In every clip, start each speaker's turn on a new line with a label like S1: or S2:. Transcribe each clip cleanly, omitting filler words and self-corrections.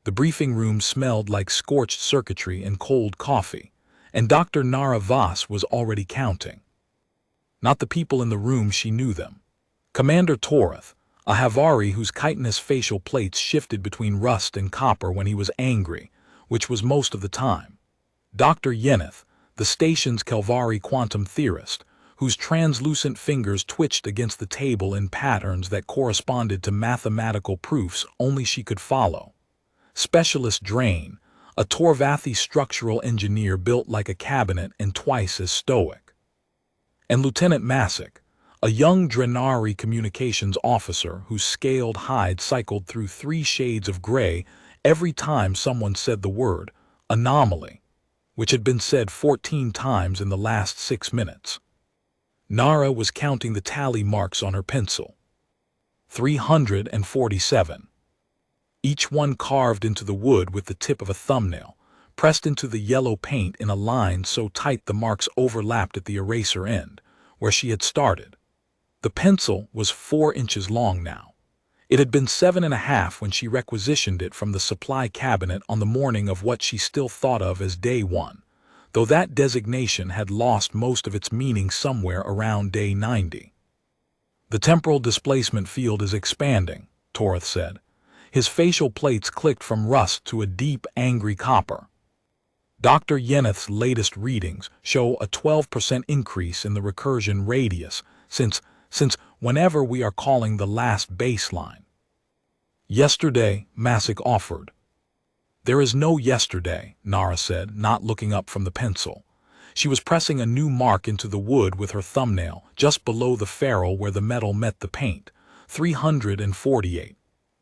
S1: The briefing room smelled like scorched circuitry and cold coffee, and Dr. Nara Voss was already counting. Not the people in the room, she knew them. Commander Toreth, a Havari whose chitinous facial plates shifted between rust and copper when he was angry, which was most of the time. Dr. Yeneth, the station's Kelvari quantum theorist, whose translucent fingers twitched against the table in patterns that corresponded to mathematical proofs only she could follow. Specialist Drain, a Torvathi structural engineer built like a cabinet and twice as stoic. And Lieutenant Masick, a young Drenari communications officer whose scaled hide cycled through 3 shades of gray every time someone said the word anomaly, which had been said 14 times in the last 6 minutes. Nara was counting the tally marks on her pencil. 347. Each one carved into the wood with the tip of a thumbnail, pressed into the yellow paint in a line so tight the marks overlapped at the eraser end, where she had started. The pencil was 4 inches long now. It had been 7.5 when she requisitioned it from the supply cabinet on the morning of what she still thought of as day 1, though that designation had lost most of its meaning somewhere around day 90. The temporal displacement field is expanding, Toreth said. His facial plates clicked from rust to a deep, angry copper. Dr. Yeneth's latest readings show a 12% increase in the recursion radius since whenever we are calling the last baseline. Yesterday, Masick offered. There is no yesterday, Nara said, not looking up from the pencil. She was pressing a new mark into the wood with her thumbnail, just below the ferrule where the metal met the paint. 348.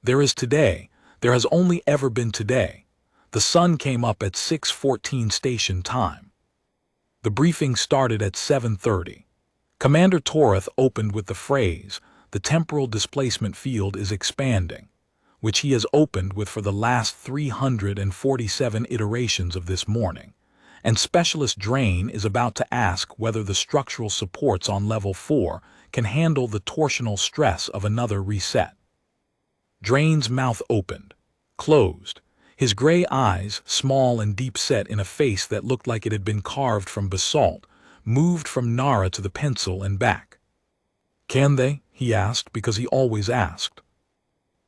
S1: There is today. There has only ever been today. The sun came up at 6:14 station time. The briefing started at 7:30. Commander Toreth opened with the phrase, "The temporal displacement field is expanding," which he has opened with for the last 347 iterations of this morning, and Specialist Drain is about to ask whether the structural supports on level 4 can handle the torsional stress of another reset. Drain's mouth opened, closed, his gray eyes, small and deep-set in a face that looked like it had been carved from basalt, moved from Nara to the pencil and back. "Can they?" he asked, because he always asked.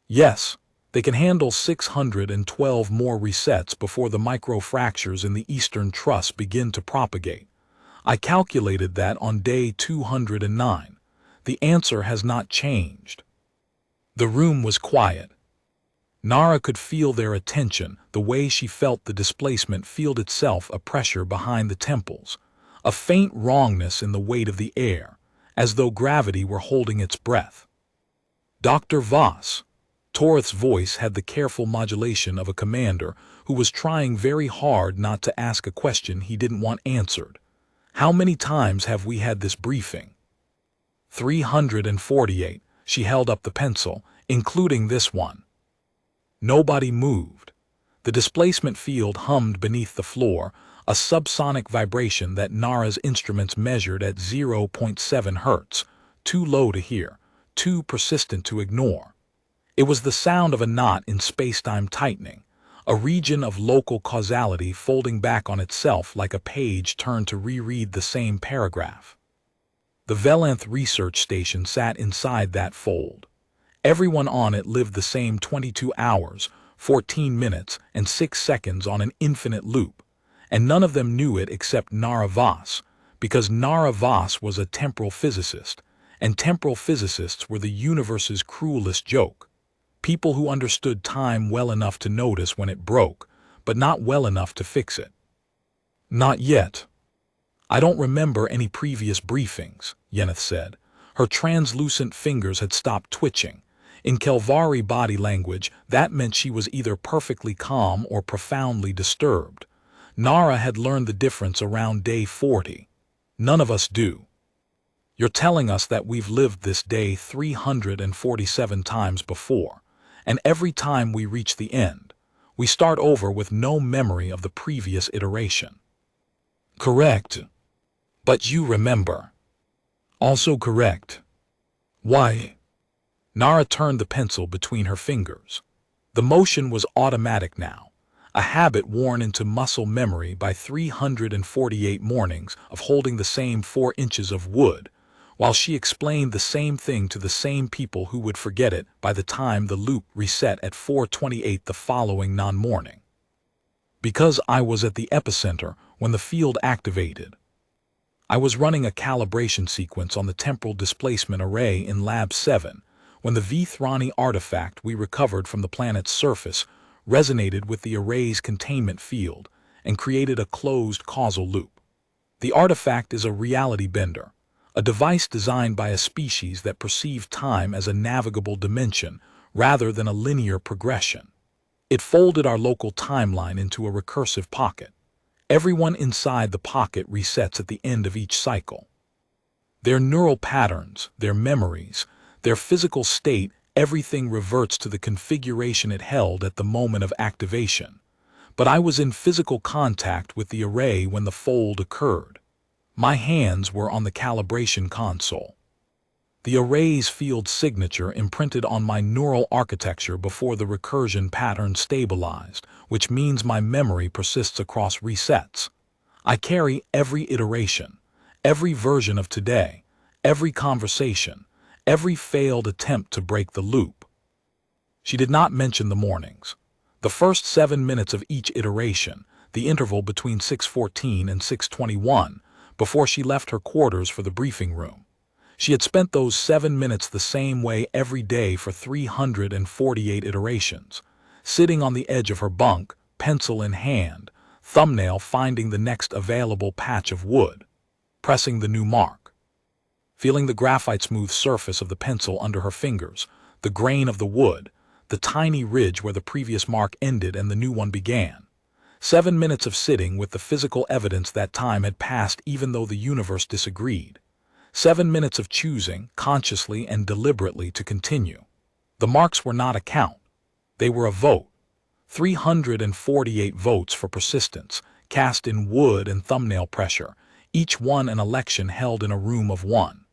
S1: "Yes, they can handle 612 more resets before the microfractures in the eastern truss begin to propagate. I calculated that on day 209. The answer has not changed." The room was quiet. Nara could feel their attention, the way she felt the displacement field itself, a pressure behind the temples, a faint wrongness in the weight of the air, as though gravity were holding its breath. "Dr. Voss." Toreth's voice had the careful modulation of a commander who was trying very hard not to ask a question he didn't want answered. "How many times have we had this briefing?" 348. She held up the pencil, including this one. Nobody moved. The displacement field hummed beneath the floor, a subsonic vibration that Nara's instruments measured at 0.7 hertz, too low to hear, too persistent to ignore. It was the sound of a knot in spacetime tightening, a region of local causality folding back on itself like a page turned to reread the same paragraph. The Velanth research station sat inside that fold. Everyone on it lived the same 22 hours, 14 minutes, and 6 seconds on an infinite loop, and none of them knew it except Nara Voss, because Nara Voss was a temporal physicist, and temporal physicists were the universe's cruelest joke. People who understood time well enough to notice when it broke, but not well enough to fix it. "Not yet. I don't remember any previous briefings," Yeneth said. Her translucent fingers had stopped twitching. In Kelvari body language, that meant she was either perfectly calm or profoundly disturbed. Nara had learned the difference around day 40. None of us do. "You're telling us that we've lived this day 347 times before, and every time we reach the end, we start over with no memory of the previous iteration." "Correct. But you remember." "Also correct." "Why?" Nara turned the pencil between her fingers. The motion was automatic now, a habit worn into muscle memory by 348 mornings of holding the same 4 inches of wood, while she explained the same thing to the same people who would forget it by the time the loop reset at 4:28 the following non-morning. Because I was at the epicenter when the field activated. I was running a calibration sequence on the temporal displacement array in Lab 7 when the Vithrani artifact we recovered from the planet's surface resonated with the array's containment field and created a closed causal loop. The artifact is a reality bender, a device designed by a species that perceived time as a navigable dimension rather than a linear progression. It folded our local timeline into a recursive pocket. Everyone inside the pocket resets at the end of each cycle. Their neural patterns, their memories, their physical state, everything reverts to the configuration it held at the moment of activation. But I was in physical contact with the array when the fold occurred. My hands were on the calibration console. The array's field signature imprinted on my neural architecture before the recursion pattern stabilized, which means my memory persists across resets. I carry every iteration, every version of today, every conversation, every failed attempt to break the loop. She did not mention the mornings. The first 7 minutes of each iteration, the interval between 6:14 and 6:21, before she left her quarters for the briefing room. She had spent those 7 minutes the same way every day for 348 iterations, sitting on the edge of her bunk, pencil in hand, thumbnail finding the next available patch of wood, pressing the new mark, feeling the graphite-smooth surface of the pencil under her fingers, the grain of the wood, the tiny ridge where the previous mark ended and the new one began. 7 minutes of sitting with the physical evidence that time had passed even though the universe disagreed. 7 minutes of choosing, consciously and deliberately, to continue. The marks were not a count. They were a vote. 348 votes for persistence, cast in wood and thumbnail pressure, each one an election held in a room of one.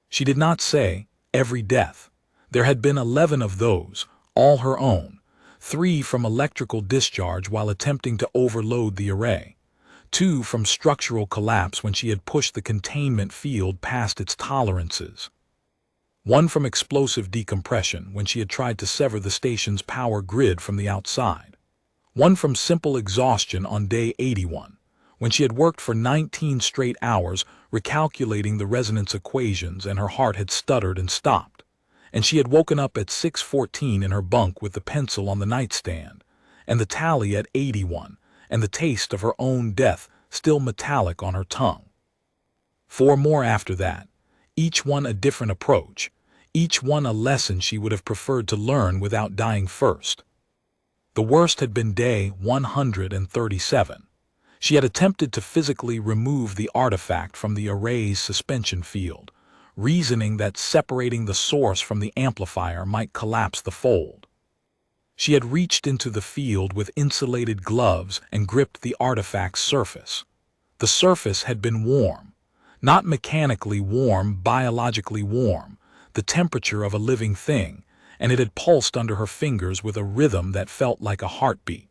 S1: She did not say, every death. There had been 11 of those, all her own, 3 from electrical discharge while attempting to overload the array. 2 from structural collapse when she had pushed the containment field past its tolerances. 1 from explosive decompression when she had tried to sever the station's power grid from the outside. 1 from simple exhaustion on day 81, when she had worked for 19 straight hours recalculating the resonance equations and her heart had stuttered and stopped, and she had woken up at 6:14 in her bunk with the pencil on the nightstand, and the tally at 81, and the taste of her own death still metallic on her tongue. 4 more after that, each one a different approach, each one a lesson she would have preferred to learn without dying first. The worst had been day 137. She had attempted to physically remove the artifact from the array's suspension field, reasoning that separating the source from the amplifier might collapse the fold. She had reached into the field with insulated gloves and gripped the artifact's surface. The surface had been warm, not mechanically warm, biologically warm, the temperature of a living thing, and it had pulsed under her fingers with a rhythm that felt like a heartbeat.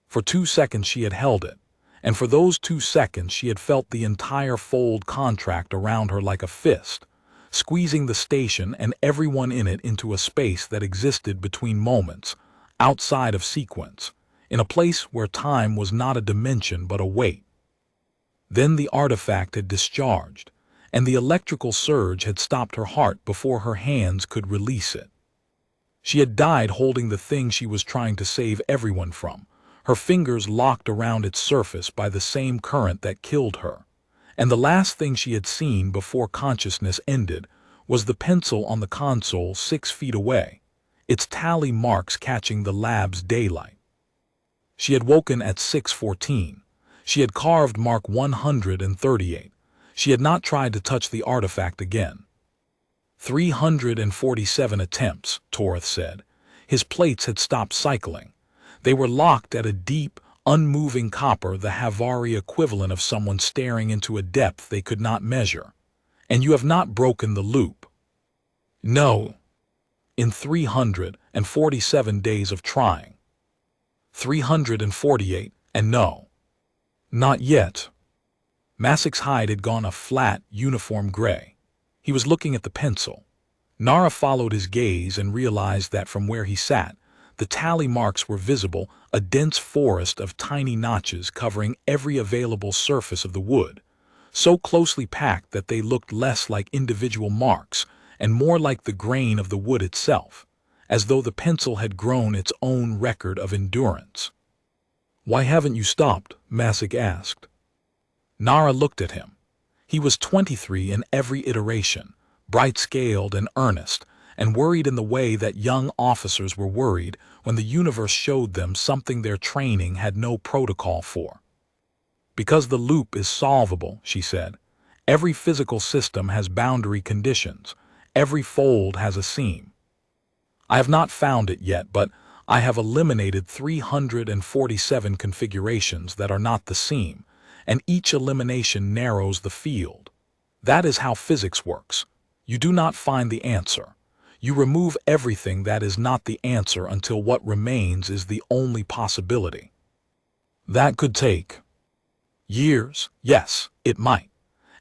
S1: For 2 seconds she had held it, and for those 2 seconds she had felt the entire fold contract around her like a fist, squeezing the station and everyone in it into a space that existed between moments, outside of sequence, in a place where time was not a dimension but a weight. Then the artifact had discharged, and the electrical surge had stopped her heart before her hands could release it. She had died holding the thing she was trying to save everyone from, her fingers locked around its surface by the same current that killed her. And the last thing she had seen before consciousness ended was the pencil on the console 6 feet away, its tally marks catching the lab's daylight. She had woken at 6:14. She had carved mark 138. She had not tried to touch the artifact again. 347 attempts, Torth said. His plates had stopped cycling. They were locked at a deep, unmoving copper, the Havari equivalent of someone staring into a depth they could not measure. And you have not broken the loop. No. In 300, 347 days of trying. 348, and no. Not yet. Masik's hide had gone a flat, uniform gray. He was looking at the pencil. Nara followed his gaze and realized that from where he sat, the tally marks were visible, a dense forest of tiny notches covering every available surface of the wood, so closely packed that they looked less like individual marks and more like the grain of the wood itself, as though the pencil had grown its own record of endurance. "Why haven't you stopped?" Masik asked. Nara looked at him. He was 23 in every iteration, bright-scaled and earnest, and worried in the way that young officers were worried when the universe showed them something their training had no protocol for. "Because the loop is solvable," she said. "Every physical system has boundary conditions. Every fold has a seam. I have not found it yet, but I have eliminated 347 configurations that are not the seam, and each elimination narrows the field. That is how physics works. You do not find the answer. You remove everything that is not the answer until what remains is the only possibility." "That could take years." "Yes, it might.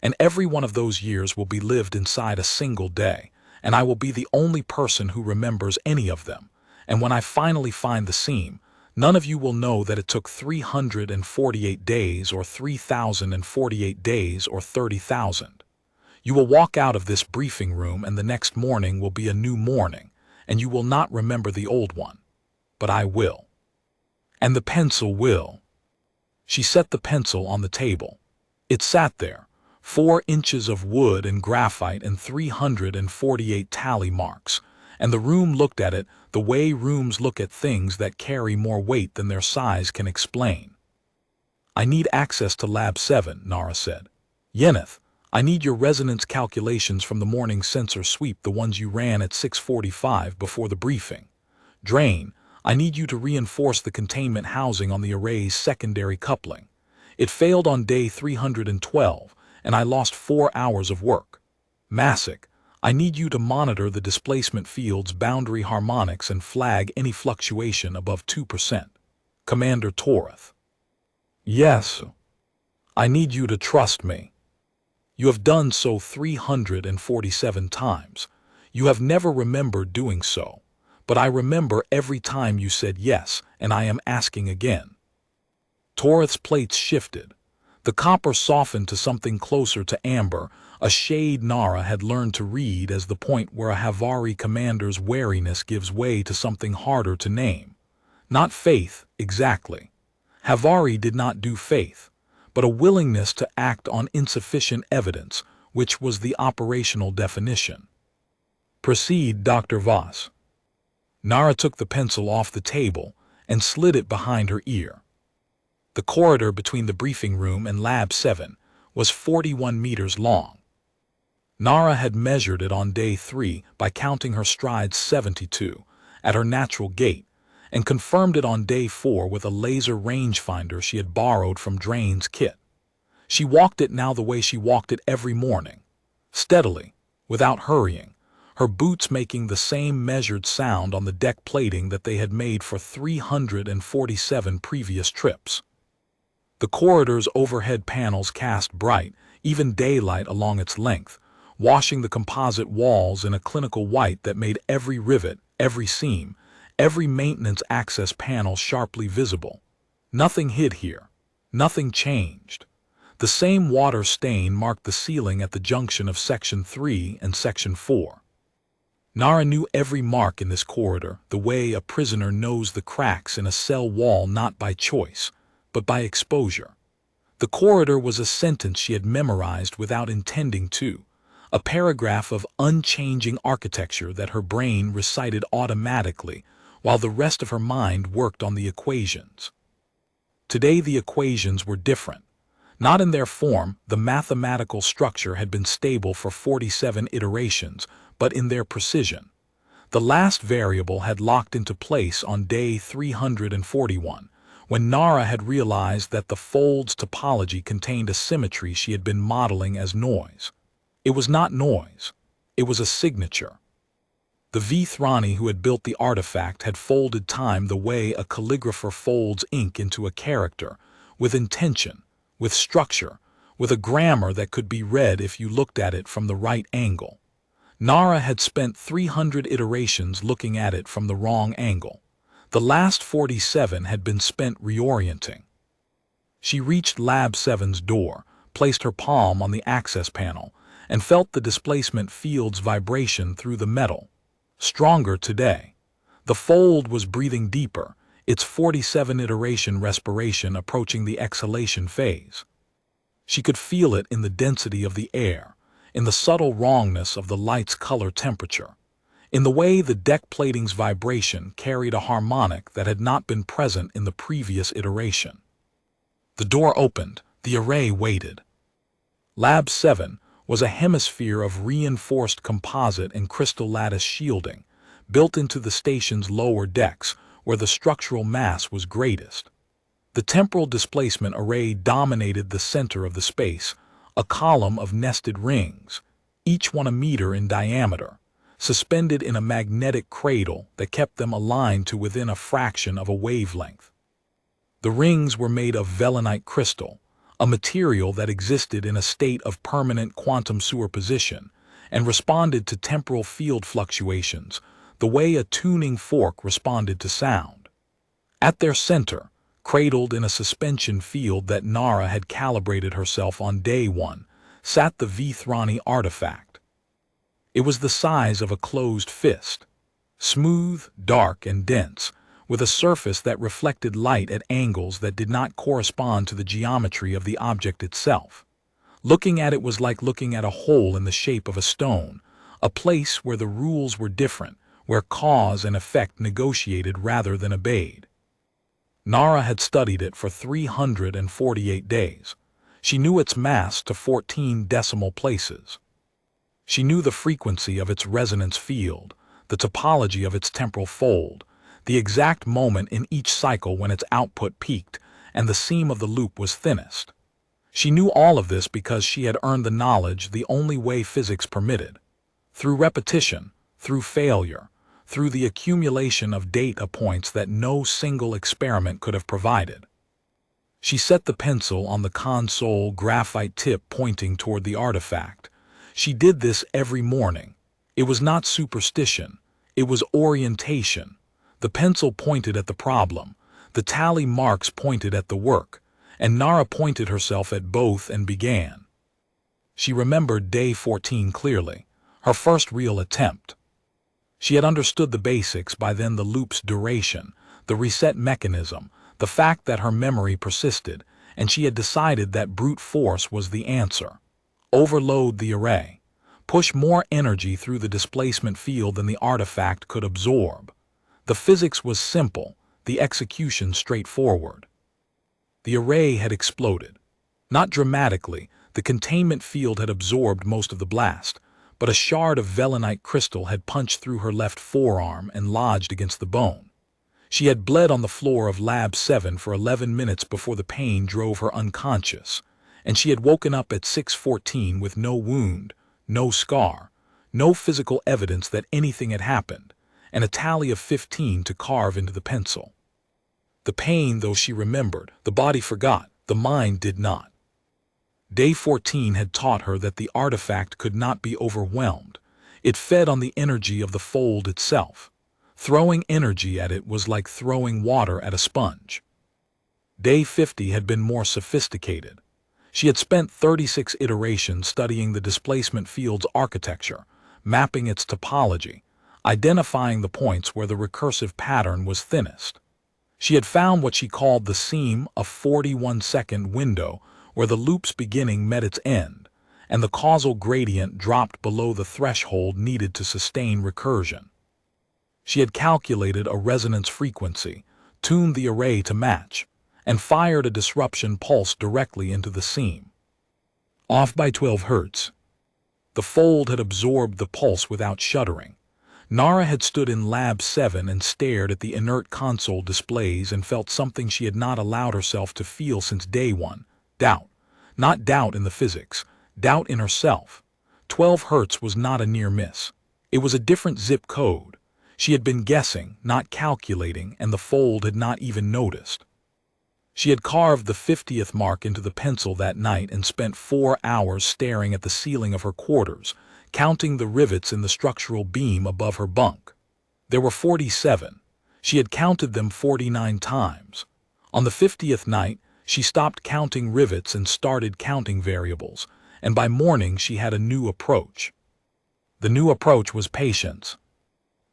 S1: And every one of those years will be lived inside a single day, and I will be the only person who remembers any of them. And when I finally find the seam, none of you will know that it took 348 days or 3,048 days or 30,000. You will walk out of this briefing room and the next morning will be a new morning, and you will not remember the old one. But I will. And the pencil will." She set the pencil on the table. It sat there, 4 inches of wood and graphite and 348 tally marks, and the room looked at it the way rooms look at things that carry more weight than their size can explain. "I need access to Lab 7, Nara said. "Yeneth, I need your resonance calculations from the morning sensor sweep, the ones you ran at 6:45 before the briefing. Drain, I need you to reinforce the containment housing on the array's secondary coupling. It failed on day 312, and I lost 4 hours of work. Masik, I need you to monitor the displacement field's boundary harmonics and flag any fluctuation above 2%. Commander Toreth." "Yes. I need you to trust me. You have done so 347 times. You have never remembered doing so, but I remember every time you said yes, and I am asking again." Toreth's plates shifted. The copper softened to something closer to amber, a shade Nara had learned to read as the point where a Havari commander's wariness gives way to something harder to name. Not faith, exactly. Havari did not do faith, but a willingness to act on insufficient evidence, which was the operational definition. "Proceed, Dr. Voss." Nara took the pencil off the table and slid it behind her ear. The corridor between the briefing room and Lab 7 was 41 meters long. Nara had measured it on day 3 by counting her strides 72 at her natural gait, and confirmed it on day 4 with a laser rangefinder she had borrowed from Drain's kit. She walked it now the way she walked it every morning, steadily, without hurrying, her boots making the same measured sound on the deck plating that they had made for 347 previous trips. The corridor's overhead panels cast bright, even daylight along its length, washing the composite walls in a clinical white that made every rivet, every seam, every maintenance access panel sharply visible. Nothing hid here. Nothing changed. The same water stain marked the ceiling at the junction of Section 3 and Section 4. Nara knew every mark in this corridor the way a prisoner knows the cracks in a cell wall, not by choice, but by exposure. The corridor was a sentence she had memorized without intending to, a paragraph of unchanging architecture that her brain recited automatically while the rest of her mind worked on the equations. Today the equations were different. Not in their form, the mathematical structure had been stable for 47 iterations, but in their precision. The last variable had locked into place on day 341, when Nara had realized that the fold's topology contained a symmetry she had been modeling as noise. It was not noise. It was a signature. The Vithrani who had built the artifact had folded time the way a calligrapher folds ink into a character, with intention, with structure, with a grammar that could be read if you looked at it from the right angle. Nara had spent 300 iterations looking at it from the wrong angle. The last 47 had been spent reorienting. She reached Lab 7's door, placed her palm on the access panel, and felt the displacement field's vibration through the metal. Stronger today. The fold was breathing deeper, its 47 iteration respiration approaching the exhalation phase. She could feel it in the density of the air, in the subtle wrongness of the light's color temperature, in the way the deck plating's vibration carried a harmonic that had not been present in the previous iteration. The door opened, the array waited. Lab 7 was a hemisphere of reinforced composite and crystal lattice shielding, built into the station's lower decks where the structural mass was greatest. The temporal displacement array dominated the center of the space, a column of nested rings, each 1 meter in diameter, suspended in a magnetic cradle that kept them aligned to within a fraction of a wavelength. The rings were made of velenite crystal, a material that existed in a state of permanent quantum superposition and responded to temporal field fluctuations the way a tuning fork responded to sound. At their center, cradled in a suspension field that Nara had calibrated herself on day 1, sat the Vithrani artifact. It was the size of a closed fist, smooth, dark, and dense, with a surface that reflected light at angles that did not correspond to the geometry of the object itself. Looking at it was like looking at a hole in the shape of a stone, a place where the rules were different, where cause and effect negotiated rather than obeyed. Nara had studied it for 348 days. She knew its mass to 14 decimal places. She knew the frequency of its resonance field, the topology of its temporal fold, the exact moment in each cycle when its output peaked and the seam of the loop was thinnest. She knew all of this because she had earned the knowledge the only way physics permitted, through repetition, through failure, through the accumulation of data points that no single experiment could have provided. She set the pencil on the console graphite tip pointing toward the artifact. She did this every morning. It was not superstition. It was orientation. The pencil pointed at the problem. The tally marks pointed at the work. And Nara pointed herself at both and began. She remembered day 14 clearly, her first real attempt. She had understood the basics by then: the loop's duration, the reset mechanism, the fact that her memory persisted, and she had decided that brute force was the answer. Overload the array. Push more energy through the displacement field than the artifact could absorb. The physics was simple, the execution straightforward. The array had exploded. Not dramatically, the containment field had absorbed most of the blast, but a shard of velenite crystal had punched through her left forearm and lodged against the bone. She had bled on the floor of Lab 7 for 11 minutes before the pain drove her unconscious, and she had woken up at 6:14 with no wound, no scar, no physical evidence that anything had happened, and a tally of 15 to carve into the pencil. The pain, though, she remembered. The body forgot. The mind did not. Day 14 had taught her that the artifact could not be overwhelmed. It fed on the energy of the fold itself. Throwing energy at it was like throwing water at a sponge. Day 50 had been more sophisticated. She had spent 36 iterations studying the displacement field's architecture, mapping its topology, identifying the points where the recursive pattern was thinnest. She had found what she called the seam, a 41-second window where the loop's beginning met its end, and the causal gradient dropped below the threshold needed to sustain recursion. She had calculated a resonance frequency, tuned the array to match, and fired a disruption pulse directly into the seam. Off by 12 hertz. The fold had absorbed the pulse without shuddering. Nara had stood in Lab 7 and stared at the inert console displays and felt something she had not allowed herself to feel since day 1. Doubt. Not doubt in the physics. Doubt in herself. 12 hertz was not a near miss. It was a different zip code. She had been guessing, not calculating, and the fold had not even noticed. She had carved the 50th mark into the pencil that night and spent 4 hours staring at the ceiling of her quarters, counting the rivets in the structural beam above her bunk. There were 47. She had counted them 49 times. On the 50th night, she stopped counting rivets and started counting variables, and by morning she had a new approach. The new approach was patience.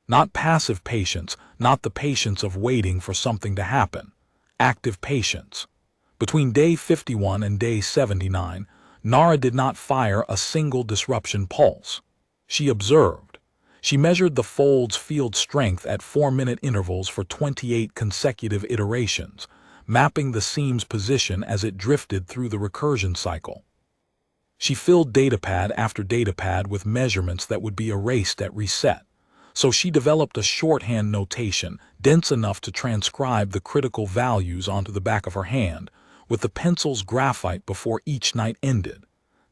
S1: Not passive patience, not the patience of waiting for something to happen. Active patience. Between day 51 and day 79, Nara did not fire a single disruption pulse. She observed. She measured the fold's field strength at 4-minute intervals for 28 consecutive iterations, mapping the seam's position as it drifted through the recursion cycle. She filled datapad after datapad with measurements that would be erased at reset. So she developed a shorthand notation dense enough to transcribe the critical values onto the back of her hand, with the pencil's graphite before each night ended,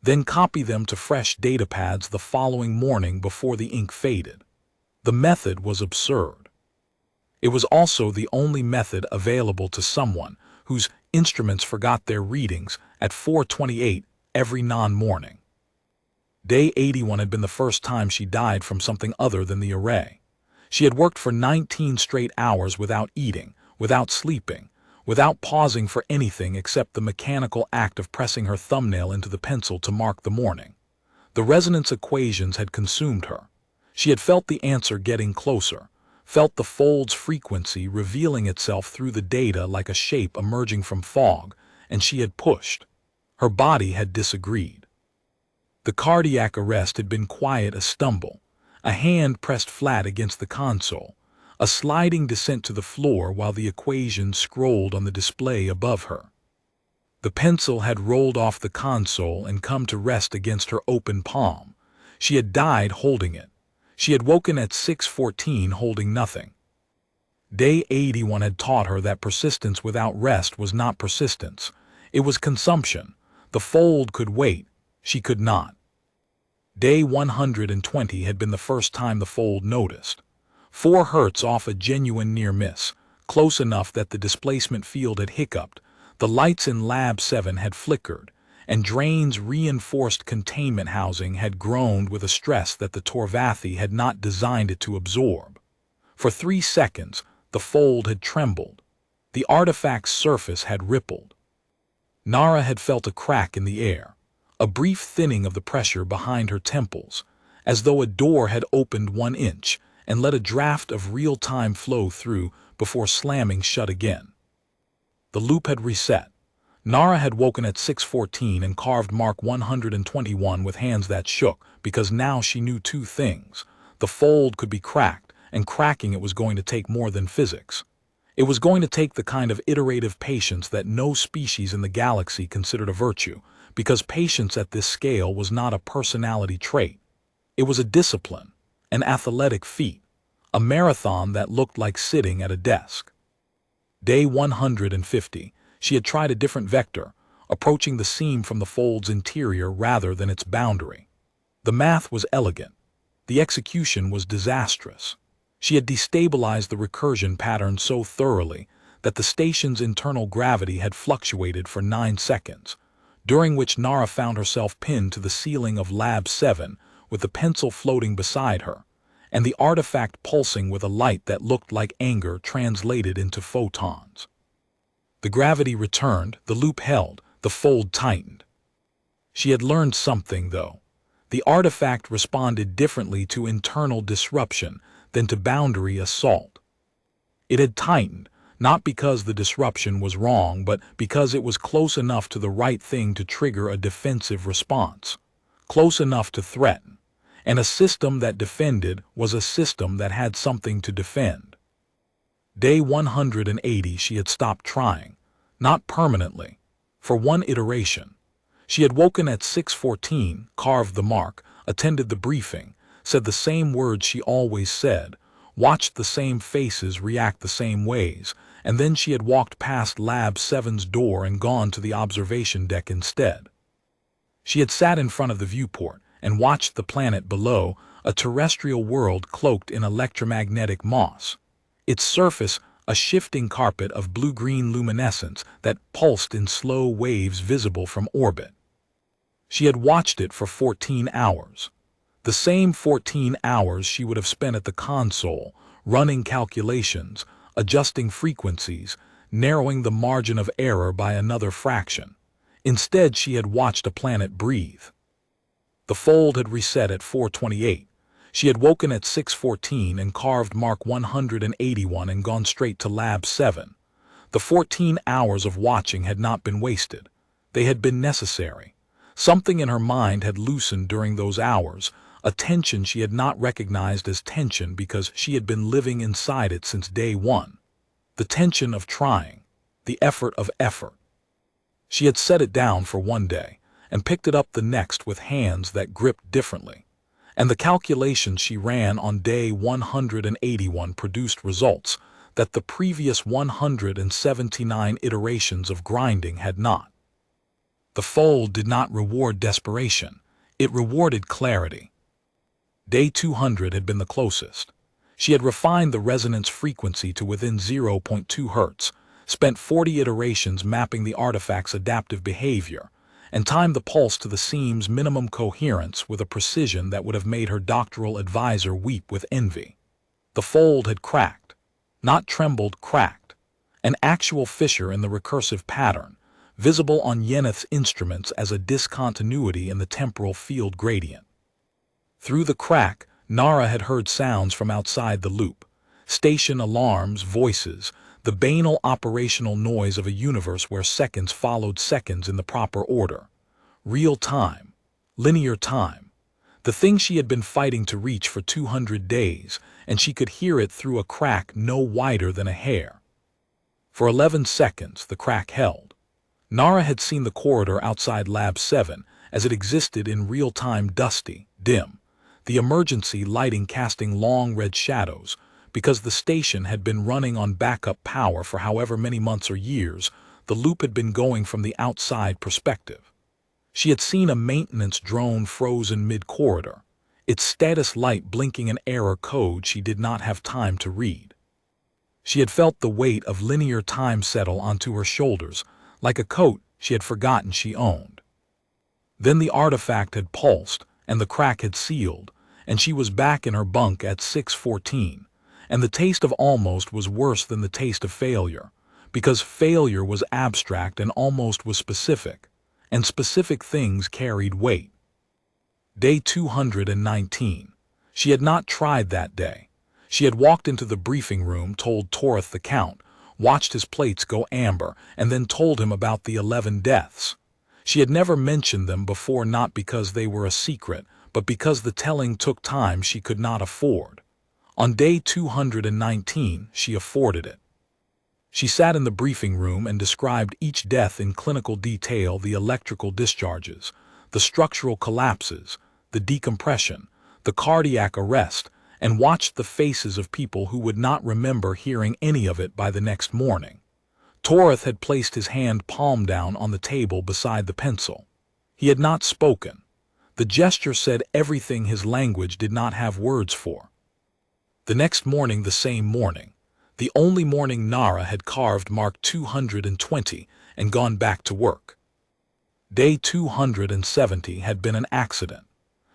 S1: then copy them to fresh datapads the following morning before the ink faded. The method was absurd. It was also the only method available to someone whose instruments forgot their readings at 4:28 every non-morning. Day 81 had been the first time she died from something other than the array. She had worked for 19 straight hours without eating, without sleeping, without pausing for anything except the mechanical act of pressing her thumbnail into the pencil to mark the morning. The resonance equations had consumed her. She had felt the answer getting closer, felt the fold's frequency revealing itself through the data like a shape emerging from fog, and she had pushed. Her body had disagreed. The cardiac arrest had been quiet as stumble, a hand pressed flat against the console, a sliding descent to the floor while the equation scrolled on the display above her. The pencil had rolled off the console and come to rest against her open palm. She had died holding it. She had woken at 6:14 holding nothing. Day 81 had taught her that persistence without rest was not persistence. It was consumption. The fold could wait. She could not. Day 120 had been the first time the fold noticed. 4 hertz off a genuine near miss, close enough that the displacement field had hiccuped, the lights in Lab 7 had flickered, and Drain's reinforced containment housing had groaned with a stress that the Torvathi had not designed it to absorb. For 3 seconds, the fold had trembled. The artifact's surface had rippled. Nara had felt a crack in the air, a brief thinning of the pressure behind her temples, as though a door had opened 1 inch and let a draft of real-time flow through before slamming shut again. The loop had reset. Nara had woken at 6:14 and carved mark 121 with hands that shook, because now she knew 2 things. The fold could be cracked, and cracking it was going to take more than physics. It was going to take the kind of iterative patience that no species in the galaxy considered a virtue, because patience at this scale was not a personality trait. It was a discipline, an athletic feat, a marathon that looked like sitting at a desk. Day 150, she had tried a different vector, approaching the seam from the fold's interior rather than its boundary. The math was elegant. The execution was disastrous. She had destabilized the recursion pattern so thoroughly that the station's internal gravity had fluctuated for 9 seconds, during which Nara found herself pinned to the ceiling of Lab 7 with the pencil floating beside her, and the artifact pulsing with a light that looked like anger translated into photons. The gravity returned, the loop held, the fold tightened. She had learned something, though. The artifact responded differently to internal disruption than to boundary assault. It had tightened, not because the disruption was wrong, but because it was close enough to the right thing to trigger a defensive response, close enough to threaten. And a system that defended was a system that had something to defend. Day 180 she had stopped trying, not permanently, for 1 iteration. She had woken at 6:14, carved the mark, attended the briefing, said the same words she always said, watched the same faces react the same ways, and then she had walked past Lab 7's door and gone to the observation deck instead. She had sat in front of the viewport and watched the planet below a terrestrial world cloaked in electromagnetic moss. Its surface, a shifting carpet of blue-green luminescence that pulsed in slow waves visible from orbit. She had watched it for 14 hours. The same 14 hours she would have spent at the console, running calculations, adjusting frequencies, narrowing the margin of error by another fraction. Instead, she had watched a planet breathe. The fold had reset at 4:28. She had woken at 6:14 and carved Mark 181 and gone straight to Lab 7. The 14 hours of watching had not been wasted. They had been necessary. Something in her mind had loosened during those hours, a tension she had not recognized as tension because she had been living inside it since day one. The tension of trying, the effort of effort. She had set it down for one day and picked it up the next with hands that gripped differently. And the calculations she ran on day 181 produced results that the previous 179 iterations of grinding had not. The fold did not reward desperation. It rewarded clarity. Day 200 had been the closest. She had refined the resonance frequency to within 0.2 hertz, spent 40 iterations mapping the artifact's adaptive behavior, and timed the pulse to the seam's minimum coherence with a precision that would have made her doctoral advisor weep with envy. The fold had cracked. Not trembled, cracked. An actual fissure in the recursive pattern, visible on Yeneth's instruments as a discontinuity in the temporal field gradient. Through the crack, Nara had heard sounds from outside the loop. Station alarms, voices, the banal operational noise of a universe where seconds followed seconds in the proper order. Real time. Linear time. The thing she had been fighting to reach for 200 days, and she could hear it through a crack no wider than a hair. For 11 seconds, the crack held. Nara had seen the corridor outside Lab 7 as it existed in real time, dusty, dim, the emergency lighting casting long red shadows, because the station had been running on backup power for however many months or years. The loop had been going from the outside perspective. She had seen a maintenance drone frozen mid-corridor, its status light blinking an error code she did not have time to read. She had felt the weight of linear time settle onto her shoulders, like a coat she had forgotten she owned. Then the artifact had pulsed, and the crack had sealed, and she was back in her bunk at 6:14, and the taste of almost was worse than the taste of failure, because failure was abstract and almost was specific, and specific things carried weight. Day 219. She had not tried that day. She had walked into the briefing room, told Torith the Count, watched his plates go amber, and then told him about the 11 deaths. She had never mentioned them before, not because they were a secret, but because the telling took time she could not afford. On day 219, she afforded it. She sat in the briefing room and described each death in clinical detail: the electrical discharges, the structural collapses, the decompression, the cardiac arrest, and watched the faces of people who would not remember hearing any of it by the next morning. Torith had placed his hand palm down on the table beside the pencil. He had not spoken. The gesture said everything his language did not have words for. The next morning, the same morning, the only morning Nara had carved Mark 220 and gone back to work. Day 270 had been an accident.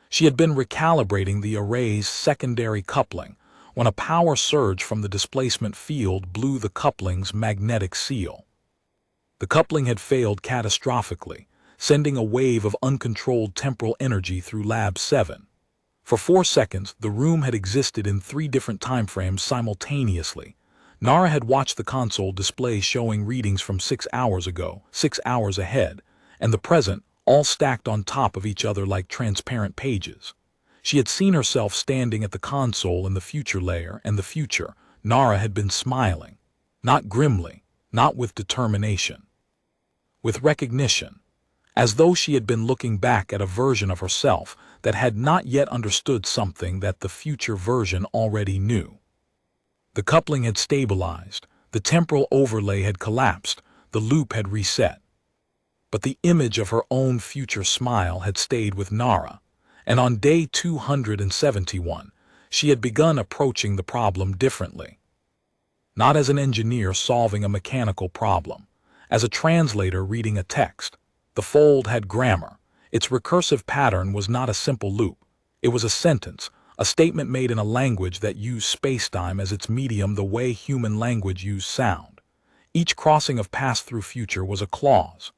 S1: She had been recalibrating the array's secondary coupling when a power surge from the displacement field blew the coupling's magnetic seal. The coupling had failed catastrophically, sending a wave of uncontrolled temporal energy through Lab 7. For 4 seconds, the room had existed in 3 different timeframes simultaneously. Nara had watched the console display showing readings from 6 hours ago, 6 hours ahead, and the present, all stacked on top of each other like transparent pages. She had seen herself standing at the console in the future layer, and the future, Nara had been smiling. Not grimly, not with determination. With recognition. As though she had been looking back at a version of herself that had not yet understood something that the future version already knew. The coupling had stabilized, the temporal overlay had collapsed, the loop had reset. But the image of her own future smile had stayed with Nara, And on day 271, she had begun approaching the problem differently. Not as an engineer solving a mechanical problem, as a translator reading a text. The fold had grammar. Its recursive pattern was not a simple loop. It was a sentence, a statement made in a language that used spacetime as its medium the way human language used sound. Each crossing of past-through future was a clause.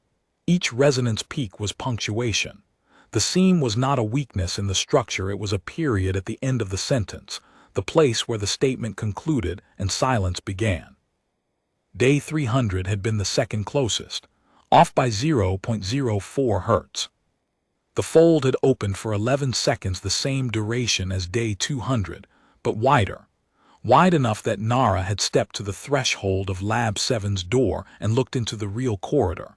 S1: Each resonance peak was punctuation. The seam was not a weakness in the structure, it was a period at the end of the sentence, the place where the statement concluded and silence began. Day 300 had been the second closest, off by 0.04 hertz. The fold had opened for 11 seconds, the same duration as day 200, but wider. Wide enough that Nara had stepped to the threshold of Lab 7's door and looked into the real corridor.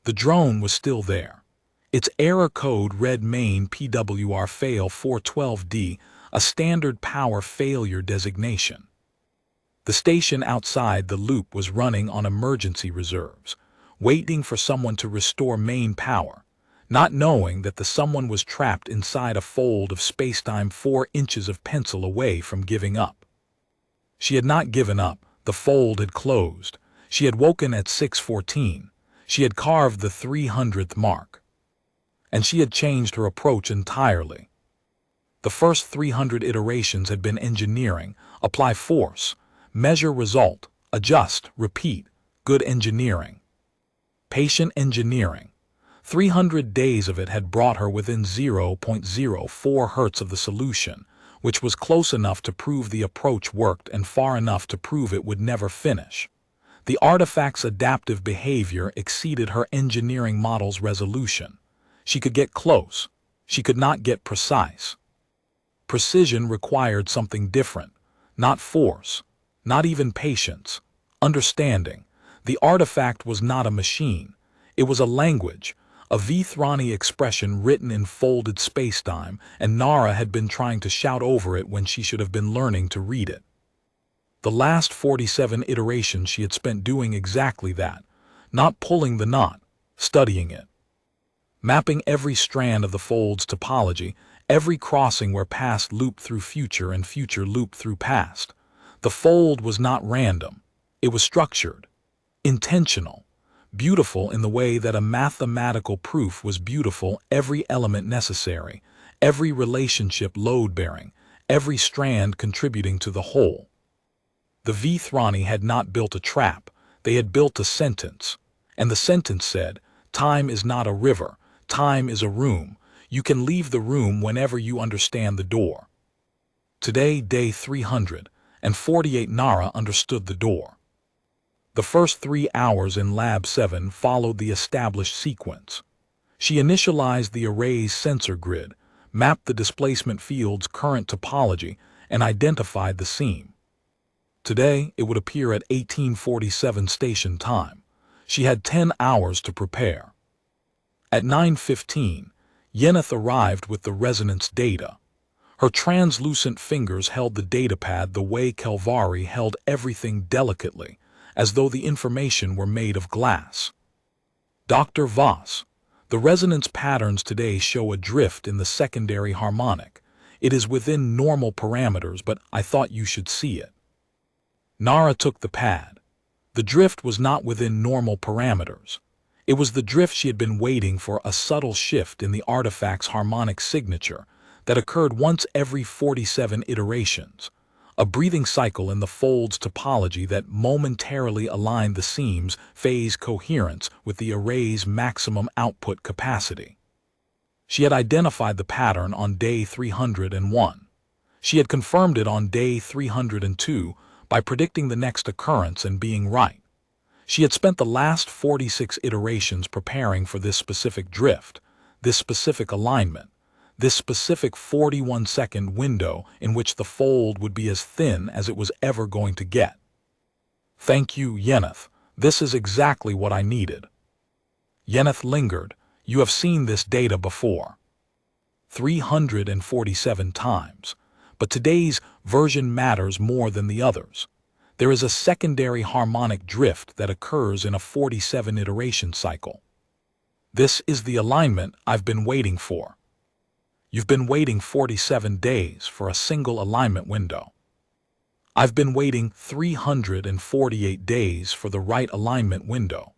S1: The drone was still there. Its error code read main PWR fail 412D, a standard power failure designation. The station outside the loop was running on emergency reserves, waiting for someone to restore main power, not knowing that the someone was trapped inside a fold of spacetime 4 inches of pencil away from giving up. She had not given up. The fold had closed. She had woken at 6:14. She had carved the 300th mark. And she had changed her approach entirely. The first 300 iterations had been engineering, apply force, measure result, adjust, repeat, good engineering. Patient engineering. 300 days of it had brought her within 0.04 hertz of the solution, which was close enough to prove the approach worked and far enough to prove it would never finish. The artifact's adaptive behavior exceeded her engineering model's resolution. She could get close. She could not get precise. Precision required something different, not force, not even patience, understanding. The artifact was not a machine. It was a language, a Vithrani expression written in folded spacetime, and Nara had been trying to shout over it when she should have been learning to read it. The last 47 iterations she had spent doing exactly that, not pulling the knot, studying it. Mapping every strand of the fold's topology, every crossing where past looped through future and future looped through past. The fold was not random. It was structured, intentional, beautiful in the way that a mathematical proof was beautiful, every element necessary, every relationship load-bearing, every strand contributing to the whole. The Vithrani had not built a trap, they had built a sentence. And the sentence said, "Time is not a river, time is a room. You can leave the room whenever you understand the door." Today, day 348, Nara understood the door. The first 3 hours in Lab 7 followed the established sequence. She initialized the array's sensor grid, mapped the displacement field's current topology, and identified the seam. Today, it would appear at 1847 station time. She had 10 hours to prepare. At 9:15, Yeneth arrived with the resonance data. Her translucent fingers held the datapad the way Kelvari held everything delicately, as though the information were made of glass. "Dr. Voss, the resonance patterns today show a drift in the secondary harmonic. It is within normal parameters, but I thought you should see it." Nara took the pad. The drift was not within normal parameters. It was the drift she had been waiting for, a subtle shift in the artifact's harmonic signature that occurred once every 47 iterations, a breathing cycle in the fold's topology that momentarily aligned the seam's phase coherence with the array's maximum output capacity. She had identified the pattern on day 301. She had confirmed it on day 302 by predicting the next occurrence and being right. She had spent the last 46 iterations preparing for this specific drift, this specific alignment, this specific 41-second window in which the fold would be as thin as it was ever going to get. "Thank you, Yeneth. This is exactly what I needed." Yeneth lingered. "You have seen this data before." 347 times. But today's version matters more than the others. There is a secondary harmonic drift that occurs in a 47 iteration cycle. This is the alignment I've been waiting for. You've been waiting 47 days for a single alignment window. I've been waiting 348 days for the right alignment window.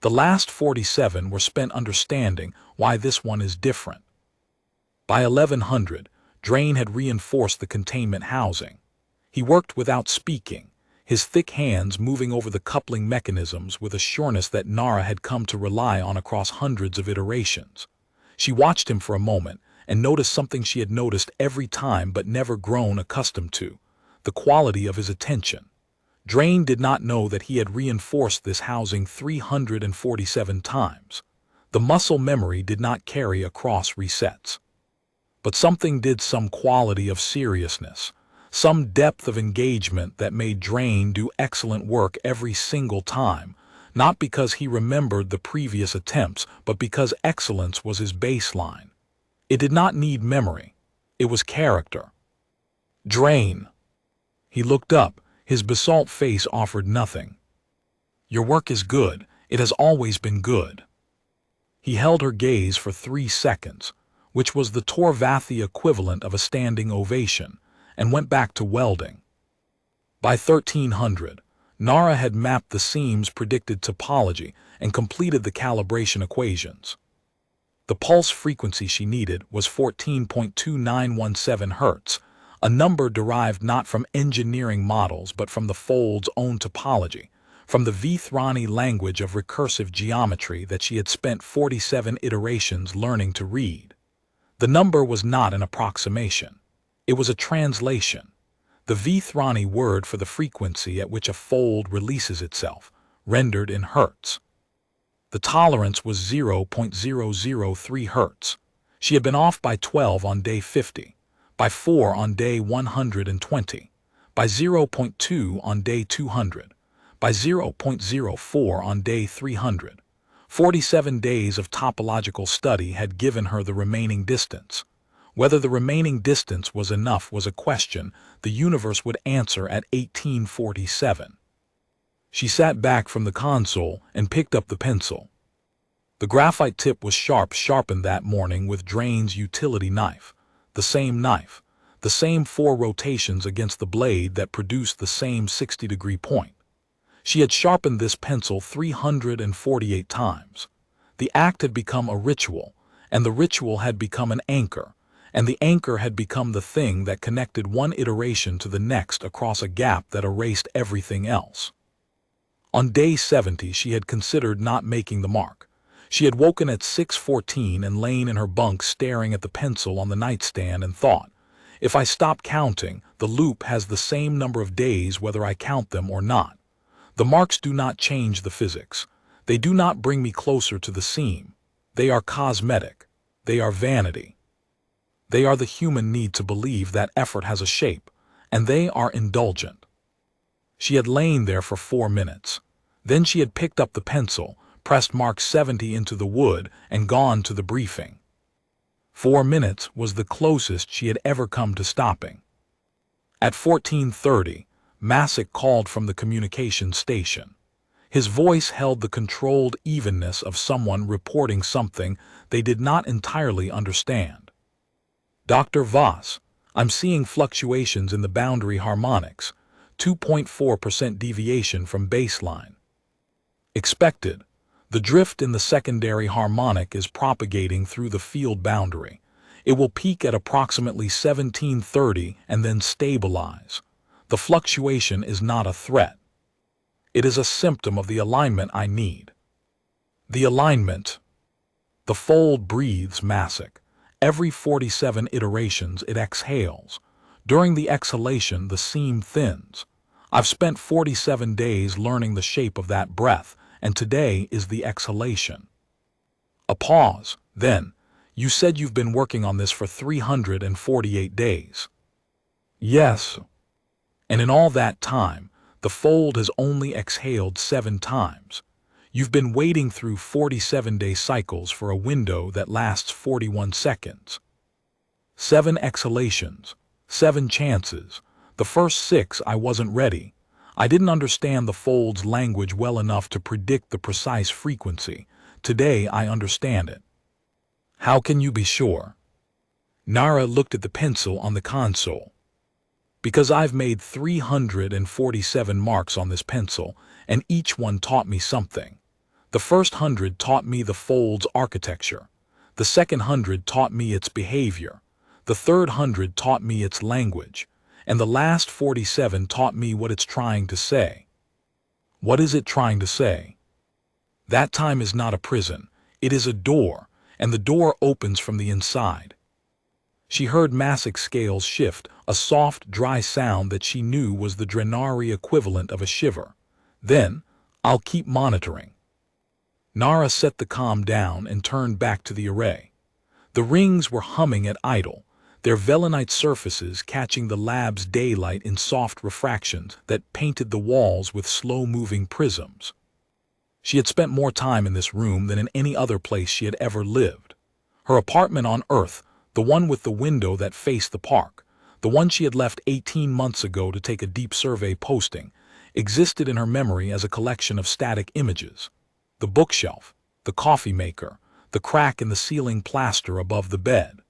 S1: The last 47 were spent understanding why this one is different. By 1100, Drain had reinforced the containment housing. He worked without speaking, his thick hands moving over the coupling mechanisms with a sureness that Nara had come to rely on across hundreds of iterations. She watched him for a moment and noticed something she had noticed every time but never grown accustomed to: the quality of his attention. Drain did not know that he had reinforced this housing 347 times. The muscle memory did not carry across resets. But something did, some quality of seriousness, some depth of engagement that made Drain do excellent work every single time, not because he remembered the previous attempts, but because excellence was his baseline. It did not need memory. It was character. Drain. He looked up. His basalt face offered nothing. Your work is good. It has always been good. He held her gaze for 3 seconds, which was the Torvathi equivalent of a standing ovation, and went back to welding. By 1300, Nara had mapped the seams, predicted topology, and completed the calibration equations. The pulse frequency she needed was 14.2917 hertz, a number derived not from engineering models but from the fold's own topology, from the Vithrani language of recursive geometry that she had spent 47 iterations learning to read. The number was not an approximation. It was a translation, the Vithrani word for the frequency at which a fold releases itself, rendered in hertz. The tolerance was 0.003 hertz. She had been off by 12 on day 50, by 4 on day 120, by 0.2 on day 200, by 0.04 on day 300. 47 days of topological study had given her the remaining distance. Whether the remaining distance was enough was a question the universe would answer at 1847. She sat back from the console and picked up the pencil. The graphite tip was sharpened that morning with Drain's utility knife, the same 4 rotations against the blade that produced the same 60-degree point. She had sharpened this pencil 348 times. The act had become a ritual, and the ritual had become an anchor, and the anchor had become the thing that connected one iteration to the next across a gap that erased everything else. On day 70, she had considered not making the mark. She had woken at 6:14 and lain in her bunk staring at the pencil on the nightstand and thought, if I stop counting, the loop has the same number of days whether I count them or not. The marks do not change the physics. They do not bring me closer to the seam. They are cosmetic. They are vanity. They are the human need to believe that effort has a shape, and they are indulgent. She had lain there for 4 minutes. Then she had picked up the pencil, pressed mark 70 into the wood, and gone to the briefing. 4 minutes was the closest she had ever come to stopping. At 14:30, Masick called from the communication station. His voice held the controlled evenness of someone reporting something they did not entirely understand. Dr. Voss, I'm seeing fluctuations in the boundary harmonics, 2.4% deviation from baseline. Expected. The drift in the secondary harmonic is propagating through the field boundary. It will peak at approximately 1730 and then stabilize. The fluctuation is not a threat. It is a symptom of the alignment I need. The alignment. The fold breathes Masick. Every 47 iterations it exhales. During the exhalation, the seam thins. I've spent 47 days learning the shape of that breath, and today is the exhalation. A pause. Then, you said you've been working on this for 348 days. Yes. And in all that time, the fold has only exhaled 7 times. You've been waiting through 47-day cycles for a window that lasts 41 seconds. 7 exhalations, 7 chances. The first 6 I wasn't ready. I didn't understand the fold's language well enough to predict the precise frequency. Today I understand it. How can you be sure? Nara looked at the pencil on the console. Because I've made 347 marks on this pencil, and each one taught me something. The first 100 taught me the fold's architecture. The second 100 taught me its behavior. The third 100 taught me its language. And the last 47 taught me what it's trying to say. What is it trying to say? That time is not a prison. It is a door, and the door opens from the inside. She heard Massic's scales shift, a soft, dry sound that she knew was the Drenari equivalent of a shiver. Then, I'll keep monitoring. Nara set the comm down and turned back to the array. The rings were humming at idle, their velenite surfaces catching the lab's daylight in soft refractions that painted the walls with slow-moving prisms. She had spent more time in this room than in any other place she had ever lived. Her apartment on Earth, the one with the window that faced the park, the one she had left 18 months ago to take a deep survey posting, existed in her memory as a collection of static images. The bookshelf, the coffee maker, the crack in the ceiling plaster above the bed.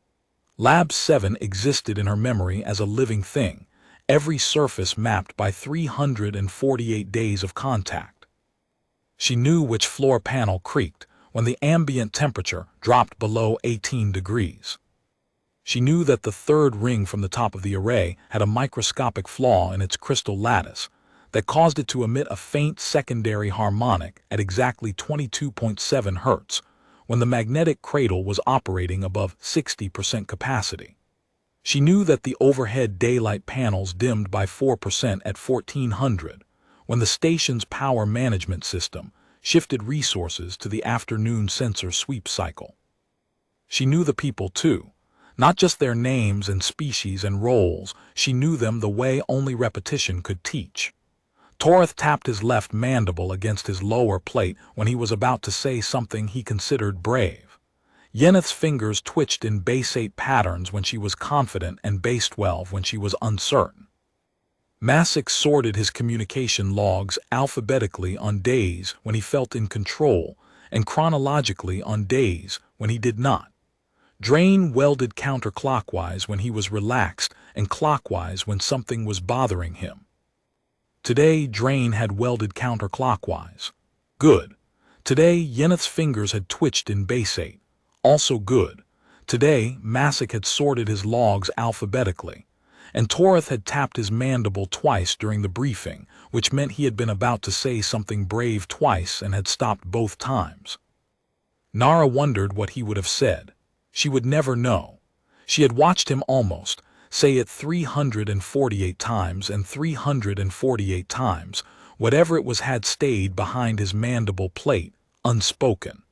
S1: Lab 7 existed in her memory as a living thing, every surface mapped by 348 days of contact. She knew which floor panel creaked when the ambient temperature dropped below 18 degrees. She knew that the third ring from the top of the array had a microscopic flaw in its crystal lattice that caused it to emit a faint secondary harmonic at exactly 22.7 hertz when the magnetic cradle was operating above 60% capacity. She knew that the overhead daylight panels dimmed by 4% at 1400 when the station's power management system shifted resources to the afternoon sensor sweep cycle. She knew the people too. Not just their names and species and roles, she knew them the way only repetition could teach. Torith tapped his left mandible against his lower plate when he was about to say something he considered brave. Yeneth's fingers twitched in base 8 patterns when she was confident and base 12 when she was uncertain. Massic sorted his communication logs alphabetically on days when he felt in control and chronologically on days when he did not. Drain welded counterclockwise when he was relaxed and clockwise when something was bothering him. Today, Drain had welded counterclockwise. Good. Today, Yeneth's fingers had twitched in base 8. Also good. Today, Massic had sorted his logs alphabetically, and Torith had tapped his mandible twice during the briefing, which meant he had been about to say something brave twice and had stopped both times. Nara wondered what he would have said. She would never know. She had watched him almost, say it 348 times and 348 times, whatever it was had stayed behind his mandible plate, unspoken.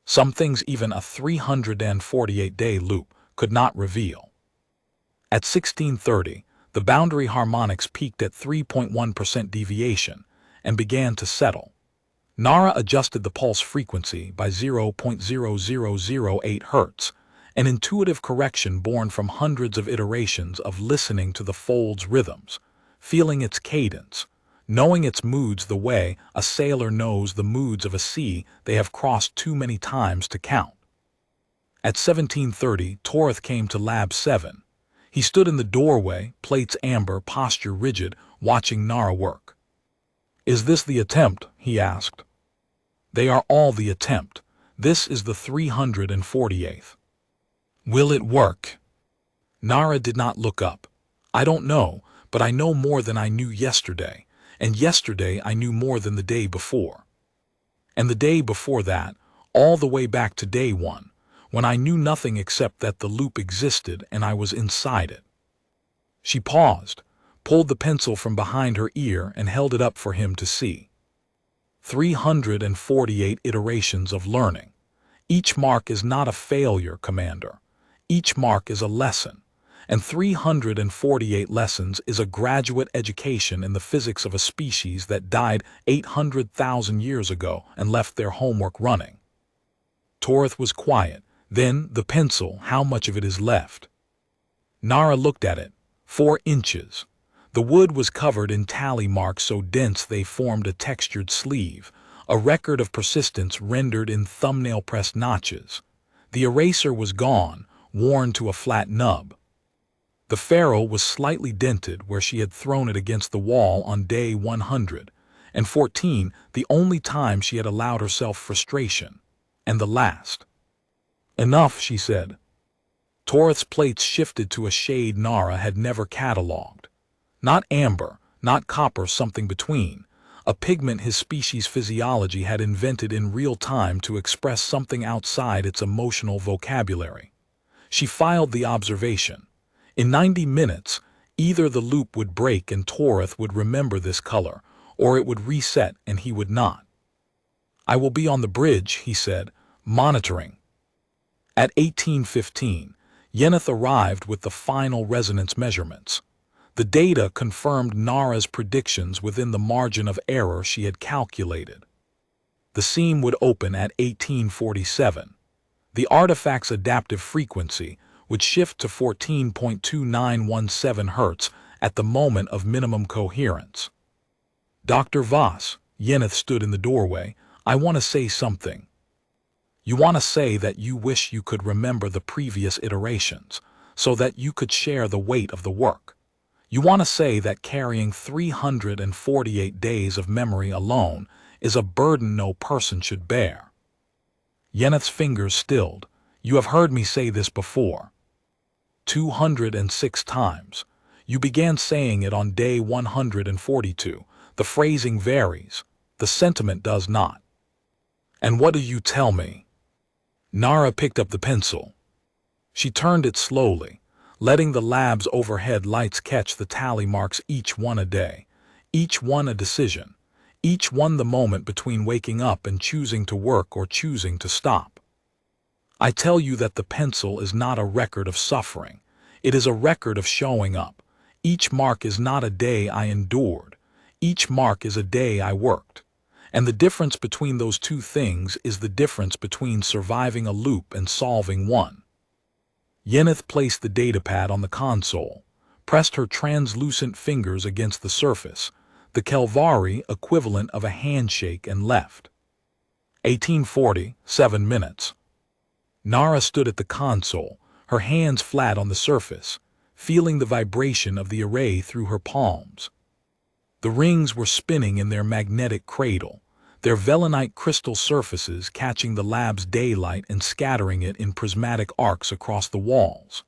S1: Some things even a 348-day loop could not reveal. At 1630, the boundary harmonics peaked at 3.1% deviation and began to settle. Nara adjusted the pulse frequency by 0.0008 hertz, an intuitive correction born from hundreds of iterations of listening to the fold's rhythms, feeling its cadence, knowing its moods the way a sailor knows the moods of a sea they have crossed too many times to count. At 1730, Torith came to Lab 7. He stood in the doorway, plates amber, posture rigid, watching Nara work. "Is this the attempt?" he asked. "They are all the attempt. This is the 348th. Will it work?" Nara did not look up. "I don't know, but I know more than I knew yesterday, and yesterday I knew more than the day before. And the day before that, all the way back to day 1, when I knew nothing except that the loop existed and I was inside it." She paused, pulled the pencil from behind her ear and held it up for him to see. 348 iterations of learning. Each mark is not a failure, Commander. Each mark is a lesson, and 348 lessons is a graduate education in the physics of a species that died 800,000 years ago and left their homework running. Torith was quiet. "Then, the pencil, how much of it is left?" Nara looked at it. 4 inches. The wood was covered in tally marks so dense they formed a textured sleeve, a record of persistence rendered in thumbnail-pressed notches. The eraser was gone, worn to a flat nub. The ferrule was slightly dented where she had thrown it against the wall on day 114, the only time she had allowed herself frustration, and the last. Enough, she said. Torith's plates shifted to a shade Nara had never catalogued. Not amber, not copper, something between. A pigment his species' physiology had invented in real time to express something outside its emotional vocabulary. She filed the observation. In 90 minutes, either the loop would break and Torith would remember this color, or it would reset and he would not. I will be on the bridge, he said, monitoring. At 18:15, Yeneth arrived with the final resonance measurements. The data confirmed Nara's predictions within the margin of error she had calculated. The seam would open at 1847. The artifact's adaptive frequency would shift to 14.2917 Hz at the moment of minimum coherence. Dr. Voss, Yeneth stood in the doorway, I want to say something. You want to say that you wish you could remember the previous iterations, so that you could share the weight of the work. You want to say that carrying 348 days of memory alone is a burden no person should bear. Yeneth's fingers stilled. You have heard me say this before. 206 times. You began saying it on day 142. The phrasing varies. The sentiment does not. And what do you tell me? Nara picked up the pencil. She turned it slowly, letting the lab's overhead lights catch the tally marks, each one a day, each one a decision, each one the moment between waking up and choosing to work or choosing to stop. I tell you that the pencil is not a record of suffering. It is a record of showing up. Each mark is not a day I endured. Each mark is a day I worked. And the difference between those two things is the difference between surviving a loop and solving one. Yeneth placed the datapad on the console, pressed her translucent fingers against the surface, the Kelvari equivalent of a handshake, and left. 1840, 7 minutes. Nara stood at the console, her hands flat on the surface, feeling the vibration of the array through her palms. The rings were spinning in their magnetic cradle, their velonite crystal surfaces catching the lab's daylight and scattering it in prismatic arcs across the walls.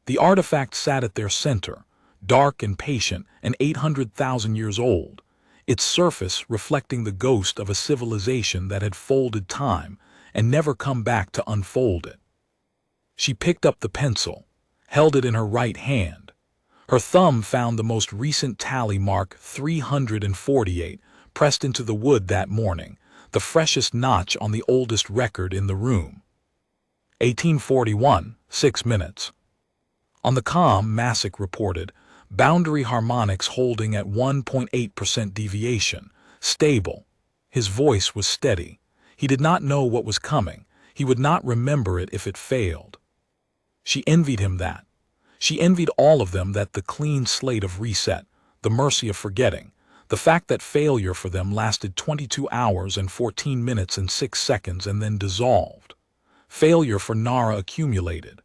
S1: The artifact sat at their center, dark and patient and 800,000 years old, its surface reflecting the ghost of a civilization that had folded time and never come back to unfold it. She picked up the pencil, held it in her right hand. Her thumb found the most recent tally mark, 348, pressed into the wood that morning, the freshest notch on the oldest record in the room. 1841, 6 minutes. On the comm, Masick reported, boundary harmonics holding at 1.8% deviation, stable. His voice was steady. He did not know what was coming. He would not remember it if it failed. She envied him that. She envied all of them that, the clean slate of reset, the mercy of forgetting, the fact that failure for them lasted 22 hours and 14 minutes and 6 seconds and then dissolved. Failure for Nara accumulated.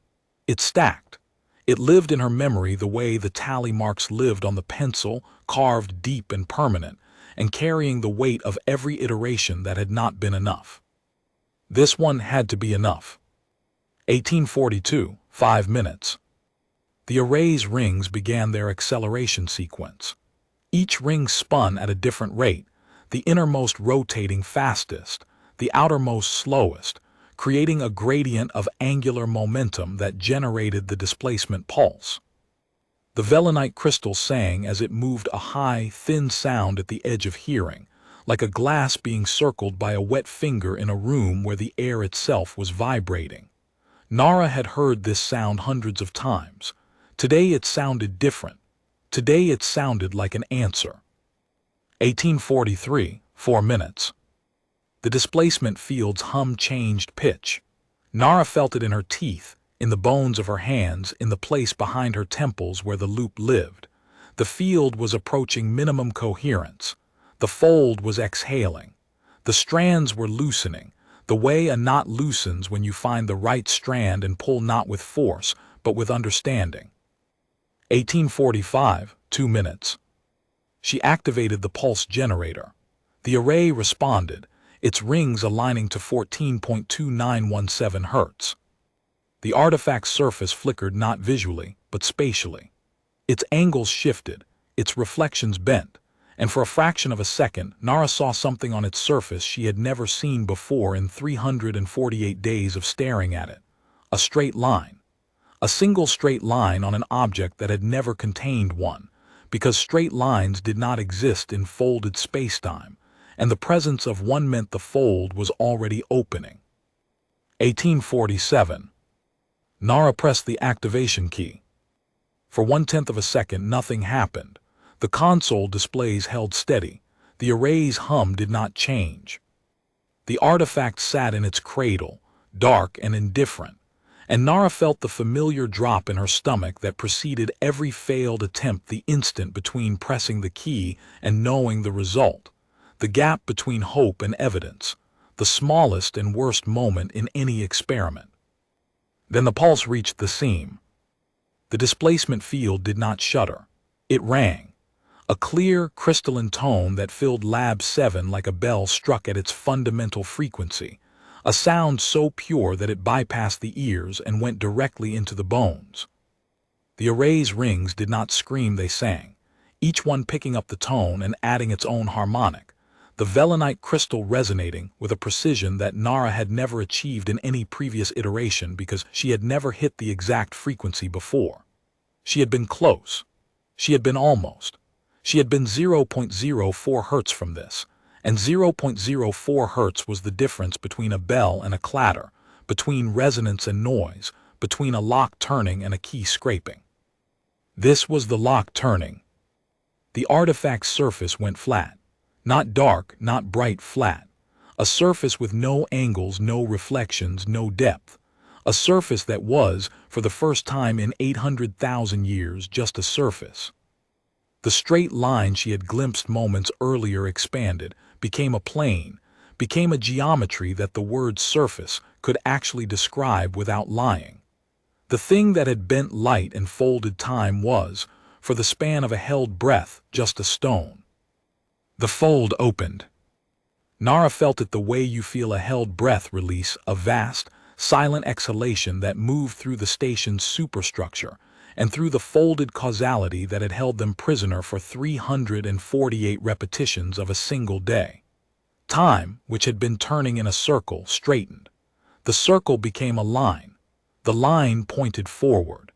S1: It stacked. It lived in her memory the way the tally marks lived on the pencil, carved deep and permanent, and carrying the weight of every iteration that had not been enough. This one had to be enough. 1842, 5 minutes. The array's rings began their acceleration sequence. Each ring spun at a different rate, the innermost rotating fastest, the outermost slowest, creating a gradient of angular momentum that generated the displacement pulse. The velonite crystal sang as it moved, a high, thin sound at the edge of hearing, like a glass being circled by a wet finger in a room where the air itself was vibrating. Nara had heard this sound hundreds of times. Today it sounded different. Today it sounded like an answer. 1843, 4 minutes. The displacement field's hum changed pitch. Nara felt it in her teeth, in the bones of her hands, in the place behind her temples where the loop lived. The field was approaching minimum coherence. The fold was exhaling. The strands were loosening. The way a knot loosens when you find the right strand and pull not with force, but with understanding. 1845, 2 minutes. She activated the pulse generator. The array responded, its rings aligning to 14.2917 hertz. The artifact's surface flickered not visually, but spatially. Its angles shifted, its reflections bent, and for a fraction of a second, Nara saw something on its surface she had never seen before in 348 days of staring at it. A straight line. A single straight line on an object that had never contained one, because straight lines did not exist in folded spacetime, and the presence of one meant the fold was already opening. 1847. Nara pressed the activation key. For 1/10 of a second, nothing happened. The console displays held steady. The array's hum did not change. The artifact sat in its cradle, dark and indifferent, and Nara felt the familiar drop in her stomach that preceded every failed attempt, the instant between pressing the key and knowing the result, the gap between hope and evidence, the smallest and worst moment in any experiment. Then the pulse reached the seam. The displacement field did not shudder. It rang, a clear, crystalline tone that filled Lab 7 like a bell struck at its fundamental frequency, a sound so pure that it bypassed the ears and went directly into the bones. The array's rings did not scream, they sang, each one picking up the tone and adding its own harmonic, the velonite crystal resonating with a precision that Nara had never achieved in any previous iteration because she had never hit the exact frequency before. She had been close. She had been almost. She had been 0.04 hertz from this, and 0.04 hertz was the difference between a bell and a clatter, between resonance and noise, between a lock turning and a key scraping. This was the lock turning. The artifact's surface went flat. Not dark, not bright, flat. A surface with no angles, no reflections, no depth. A surface that was, for the first time in 800,000 years, just a surface. The straight line she had glimpsed moments earlier expanded, became a plane, became a geometry that the word surface could actually describe without lying. The thing that had bent light and folded time was, for the span of a held breath, just a stone. The fold opened. Nara felt it the way you feel a held breath release, a vast, silent exhalation that moved through the station's superstructure and through the folded causality that had held them prisoner for 348 repetitions of a single day. Time, which had been turning in a circle, straightened. The circle became a line. The line pointed forward.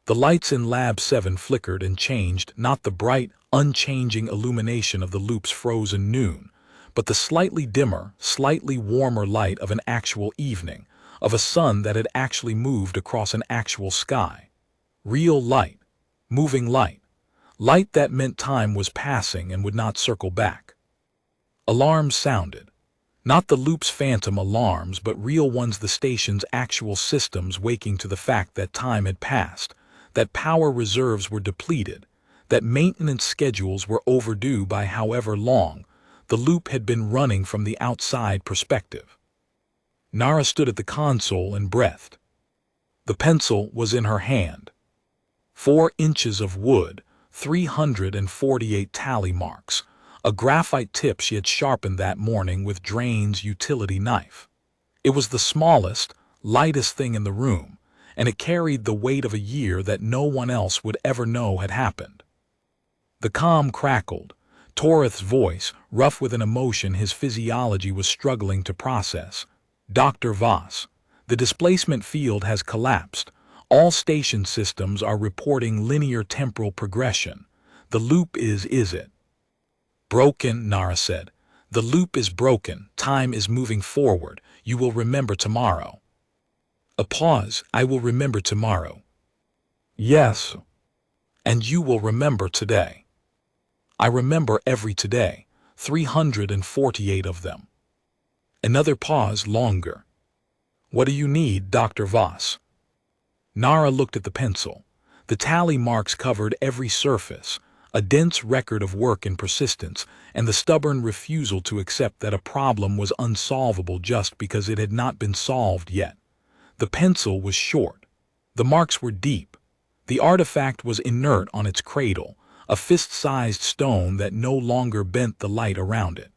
S1: The lights in Lab 7 flickered and changed, not the bright, unchanging illumination of the loop's frozen noon, but the slightly dimmer, slightly warmer light of an actual evening, of a sun that had actually moved across an actual sky. Real light, moving light, light that meant time was passing and would not circle back. Alarms sounded. Not the loop's phantom alarms, but real ones, the station's actual systems waking to the fact that time had passed, that power reserves were depleted, that maintenance schedules were overdue by however long the loop had been running from the outside perspective. Nara stood at the console and breathed. The pencil was in her hand. 4 inches of wood, 348 tally marks, a graphite tip she had sharpened that morning with Drain's utility knife. It was the smallest, lightest thing in the room, and it carried the weight of a year that no one else would ever know had happened. The comm crackled. Torith's voice, rough with an emotion his physiology was struggling to process. Dr. Voss, the displacement field has collapsed. All station systems are reporting linear temporal progression. The loop is it? Broken, Nara said. The loop is broken. Time is moving forward. You will remember tomorrow. A pause. I will remember tomorrow. Yes. And you will remember today. I remember every today. 348 of them. Another pause, longer. What do you need, Dr. Voss? Nara looked at the pencil. The tally marks covered every surface, a dense record of work and persistence, and the stubborn refusal to accept that a problem was unsolvable just because it had not been solved yet. The pencil was short. The marks were deep. The artifact was inert on its cradle, a fist-sized stone that no longer bent the light around it.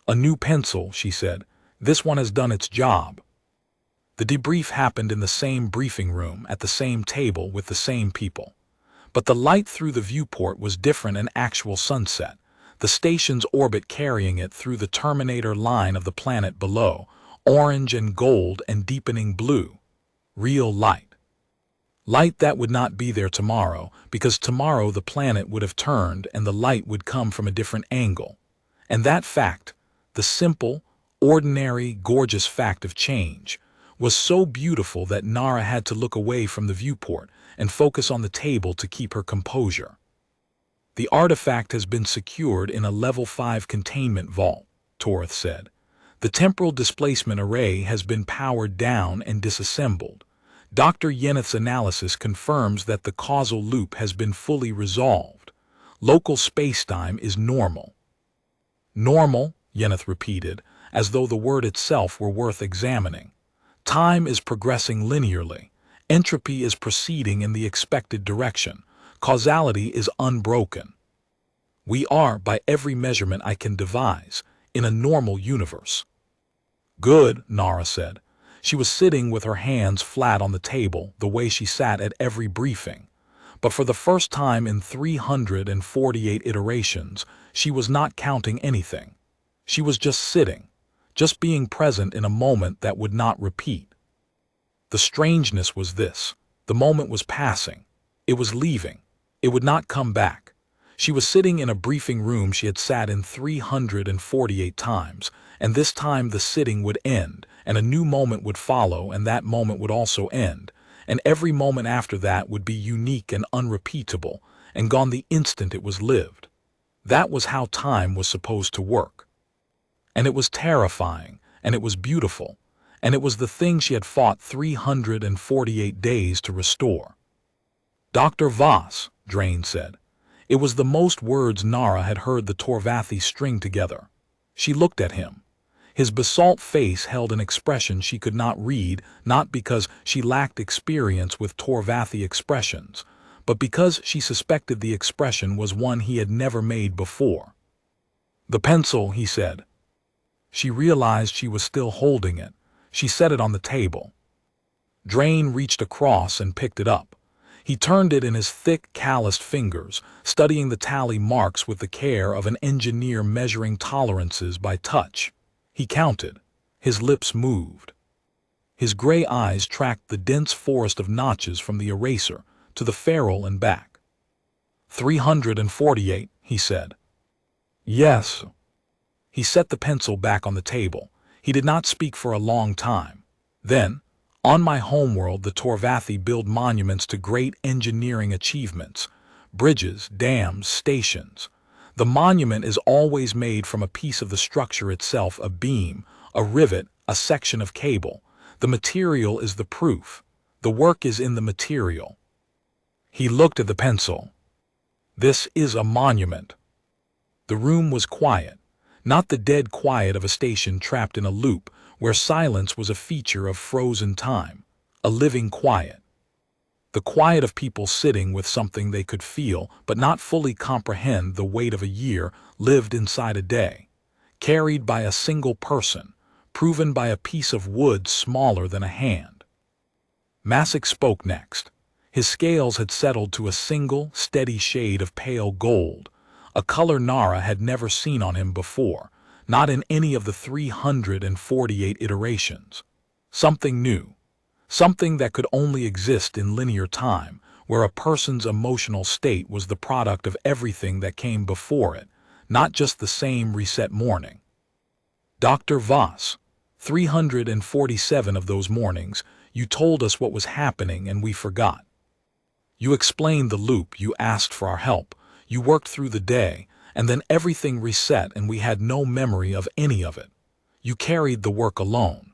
S1: "A new pencil," she said. "This one has done its job." The debrief happened in the same briefing room, at the same table, with the same people. But the light through the viewport was different. An actual sunset, the station's orbit carrying it through the terminator line of the planet below, orange and gold and deepening blue. Real light. Light that would not be there tomorrow, because tomorrow the planet would have turned and the light would come from a different angle. And that fact, the simple, ordinary, gorgeous fact of change, was so beautiful that Nara had to look away from the viewport and focus on the table to keep her composure. "The artifact has been secured in a level 5 containment vault," Torith said. "The temporal displacement array has been powered down and disassembled. Dr. Yeneth's analysis confirms that the causal loop has been fully resolved. Local spacetime is normal." "Normal," Yeneth repeated, as though the word itself were worth examining. "Time is progressing linearly. Entropy is proceeding in the expected direction. Causality is unbroken. We are, by every measurement I can devise, in a normal universe." "Good," Nara said. She was sitting with her hands flat on the table, the way she sat at every briefing. But for the first time in 348 iterations, she was not counting anything. She was just sitting, just being present in a moment that would not repeat. The strangeness was this: the moment was passing. It was leaving. It would not come back. She was sitting in a briefing room she had sat in 348 times, and this time the sitting would end, and a new moment would follow, and that moment would also end, and every moment after that would be unique and unrepeatable, and gone the instant it was lived. That was how time was supposed to work. And it was terrifying, and it was beautiful, and it was the thing she had fought 348 days to restore. "Dr. Voss," Drain said. It was the most words Nara had heard the Torvathi string together. She looked at him. His basalt face held an expression she could not read, not because she lacked experience with Torvathi expressions, but because she suspected the expression was one he had never made before. "The pencil," he said. She realized she was still holding it. She set it on the table. Drain reached across and picked it up. He turned it in his thick, calloused fingers, studying the tally marks with the care of an engineer measuring tolerances by touch. He counted. His lips moved. His gray eyes tracked the dense forest of notches from the eraser to the ferrule and back. 348, he said. "Yes." He set the pencil back on the table. He did not speak for a long time. Then, "On my homeworld, the Torvathi build monuments to great engineering achievements, bridges, dams, stations. The monument is always made from a piece of the structure itself, a beam, a rivet, a section of cable. The material is the proof. The work is in the material." He looked at the pencil. "This is a monument." The room was quiet. Not the dead quiet of a station trapped in a loop, where silence was a feature of frozen time. A living quiet. The quiet of people sitting with something they could feel, but not fully comprehend the weight of a year lived inside a day. Carried by a single person, proven by a piece of wood smaller than a hand. Masick spoke next. His scales had settled to a single, steady shade of pale gold, a color Nara had never seen on him before, not in any of the 348 iterations. Something new. Something that could only exist in linear time, where a person's emotional state was the product of everything that came before it, not just the same reset morning. "Dr. Voss, 347 of those mornings, you told us what was happening and we forgot. You explained the loop, you asked for our help, you worked through the day, and then everything reset and we had no memory of any of it. You carried the work alone."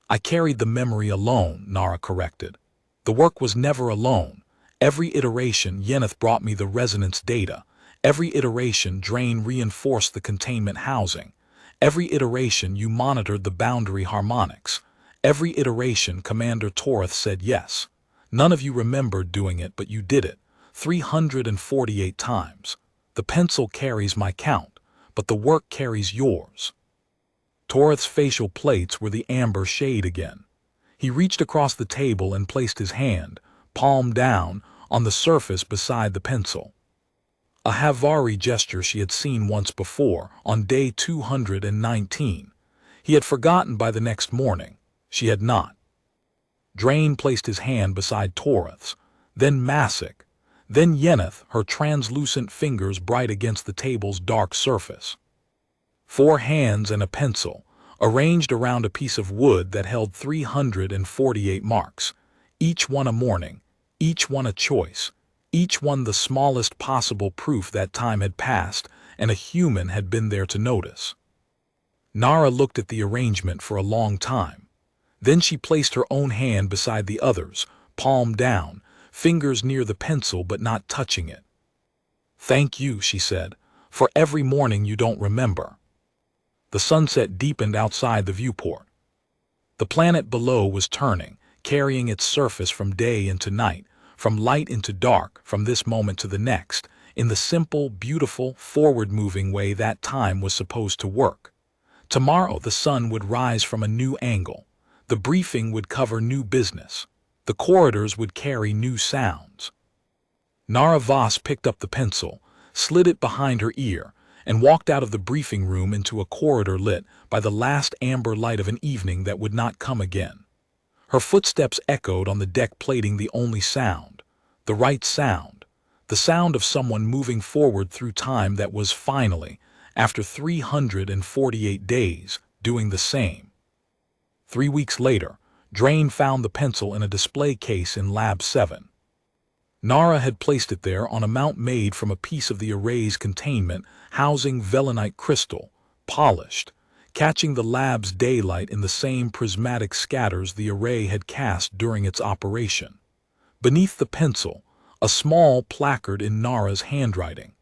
S1: "I carried the memory alone," Nara corrected. "The work was never alone. Every iteration, Yeneth brought me the resonance data. Every iteration, Drain reinforced the containment housing. Every iteration, you monitored the boundary harmonics. Every iteration, Commander Torith said yes. None of you remembered doing it, but you did it. 348 times. The pencil carries my count, but the work carries yours. Torith's facial plates were the amber shade again. He reached across the table and placed his hand, palm down, on the surface beside the pencil. A Havari gesture she had seen once before, on day 219. He had forgotten by the next morning. She had not. Drain placed his hand beside Torith's, then Masik, then Yeneth, her translucent fingers bright against the table's dark surface. 4 hands and a pencil, arranged around a piece of wood that held 348 marks, each one a morning, each one a choice, each one the smallest possible proof that time had passed and a human had been there to notice. Nara looked at the arrangement for a long time. Then she placed her own hand beside the others, palm down, fingers near the pencil but not touching it. "Thank you," she said, "for every morning you don't remember." The sunset deepened outside the viewport. The planet below was turning, carrying its surface from day into night, from light into dark, from this moment to the next, in the simple, beautiful, forward-moving way that time was supposed to work. Tomorrow the sun would rise from a new angle. The briefing would cover new business. The corridors would carry new sounds. Nara Voss picked up the pencil, slid it behind her ear, and walked out of the briefing room into a corridor lit by the last amber light of an evening that would not come again. Her footsteps echoed on the deck plating, the only sound, the right sound, the sound of someone moving forward through time that was finally, after 348 days, doing the same. 3 weeks later, Drain found the pencil in a display case in Lab 7. Nara had placed it there on a mount made from a piece of the array's containment, housing velonite crystal, polished, catching the lab's daylight in the same prismatic scatters the array had cast during its operation. Beneath the pencil, a small placard in Nara's handwriting.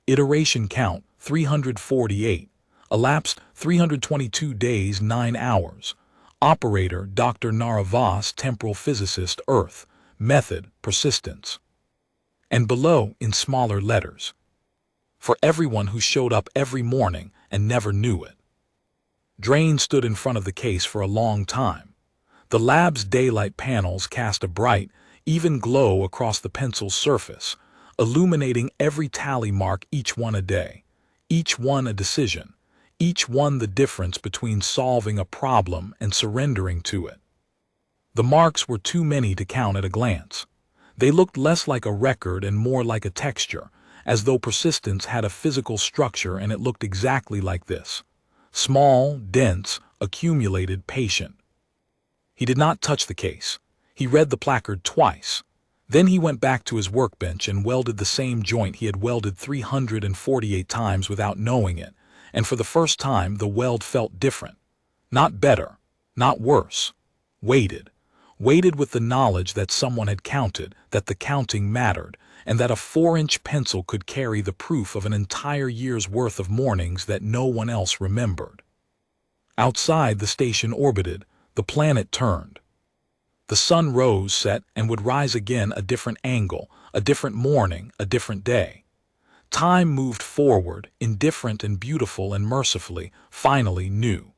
S1: Iteration count 348. Elapsed 322 days 9 hours. Operator Dr. Nara Voss, temporal physicist, Earth. Method, persistence. And below, in smaller letters, for everyone who showed up every morning and never knew it. Drain stood in front of the case for a long time. The lab's daylight panels cast a bright, even glow across the pencil's surface, illuminating every tally mark, each one a day, each one a decision, each one the difference between solving a problem and surrendering to it. The marks were too many to count at a glance. They looked less like a record and more like a texture, as though persistence had a physical structure, and it looked exactly like this. Small, dense, accumulated, patient. He did not touch the case. He read the placard twice. Then he went back to his workbench and welded the same joint he had welded 348 times without knowing it, and for the first time the weld felt different. Not better, not worse. Weighted with the knowledge that someone had counted, that the counting mattered, and that a 4-inch pencil could carry the proof of an entire year's worth of mornings that no one else remembered. Outside, the station orbited, the planet turned. The sun rose, set, and would rise again, a different angle, a different morning, a different day. Time moved forward, indifferent and beautiful and mercifully, finally new.